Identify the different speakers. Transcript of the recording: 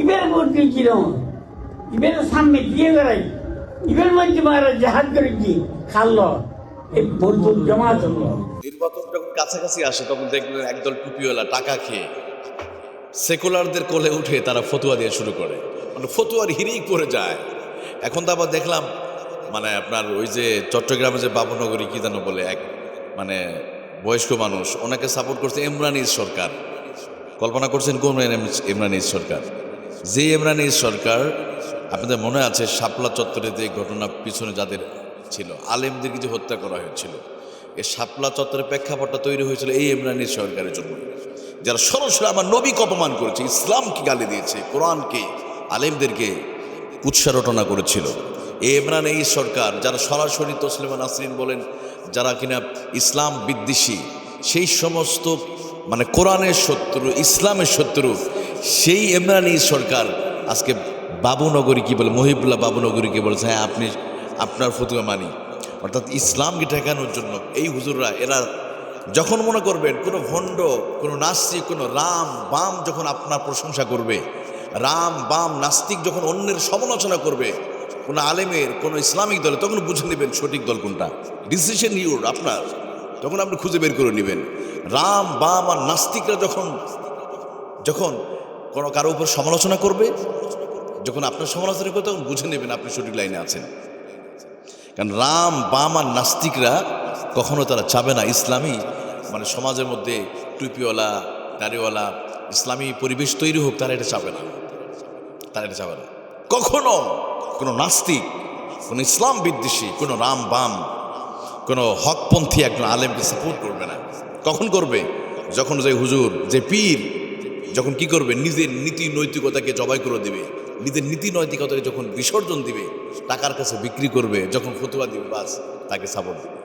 Speaker 1: ইবের মধ্যে ছিলাম, ইবের সামনে দিয়ে বেড়াই, ইবের মধ্যে মারা জাহাজ করেছি খাল্ল এই বন্ধু জমাত হলো।
Speaker 2: নির্বাচন যখন কাছাকাছি আসে তখন দেখবেন একদল টুপিওয়ালা টাকা খেয়ে সেকুলারদের কোলে উঠে তারা ফতুয়া দিয়ে শুরু করে, মানে ফতুয়ার হিরেই পড়ে যায়। এখন তো আবার দেখলাম মানে আপনার ওই যে চট্টগ্রামে যে বাবুনগরী কি যেন বলে এক মানে বয়স্ক মানুষ, ওনাকে সাপোর্ট করছে ইমরানিজ সরকার। কল্পনা করছেন কোন ইমরানিজ সরকার? যে ইমরানিজ সরকার আপনাদের মনে আছে শাপলা চত্বরে যে ঘটনা পিছনে যাদের ছিল, আলেমদেরকে যে হত্যা করা হয়েছিল, এই শাপলা চত্বরের প্রেক্ষাপটটা তৈরি হয়েছিল এই ইমরানি সরকারের জন্য, যারা সরাসরি আমার নবীকে অপমান করেছে, ইসলামকে গালি দিয়েছে, কোরআনকে, আলেমদেরকে কুৎসারটনা করেছিল। এই ইমরান এই সরকার যারা সরাসরি তসলিমা নাসরিন বলেন, যারা কিনা ইসলাম বিদ্বেষী, সেই সমস্ত মানে কোরআনের শত্রু, ইসলামের শত্রু, সেই ইমরান এই সরকার আজকে বাবুনগরী কি বলে, মহিবুল্লাহ বাবুনগরীকে বলেছে হ্যাঁ আপনি আপনার ফতুয়া মানি, অর্থাৎ ইসলামকে ঠেকানোর জন্য। এই হুজুররা এরা যখন মনে করবেন কোনো ভণ্ড, কোনো নাস্তিক, কোনো রাম বাম যখন আপনার প্রশংসা করবে, রাম বাম নাস্তিক যখন অন্যের সমালোচনা করবে কোনো আলেমের, কোনো ইসলামিক দলে, তখন বুঝে নেবেন সঠিক দল কোনটা। ডিসিশন ইউর আপনার, তখন আপনি খুঁজে বের করে নেবেন। রাম বাম আর নাস্তিকরা যখন যখন কোনো কারো উপর সমালোচনা করবে, যখন আপনার সমালোচনা করবে, তখন বুঝে নেবেন আপনি সঠিক লাইনে আছেন। কারণ রাম বাম আর নাস্তিকরা কখনো তারা চাবে না ইসলামী মানে সমাজের মধ্যে টুপিওয়ালা দাড়িওয়ালা ইসলামী পরিবেশ তৈরি হোক, তারা এটা চাবে না, তারা এটা চাবে না। কখনো কোনো নাস্তিক, কোনো ইসলাম বিদ্বেষী, কোনো রাম বাম, কোনো হকপন্থী একজন আলেমকে সাপোর্ট করবে না। কখন করবে? যখন যে হুজুর, যে পীর যখন কি করবে, নিজের নীতি নৈতিকতাকে জবাই করে দিবে, নিজের নীতি নৈতিকতাকে যখন বিসর্জন দিবে, টাকার কাছে বিক্রি করবে, যখন ফতুয়া দিবে, বাস তাকে সাপোর্ট দিবে।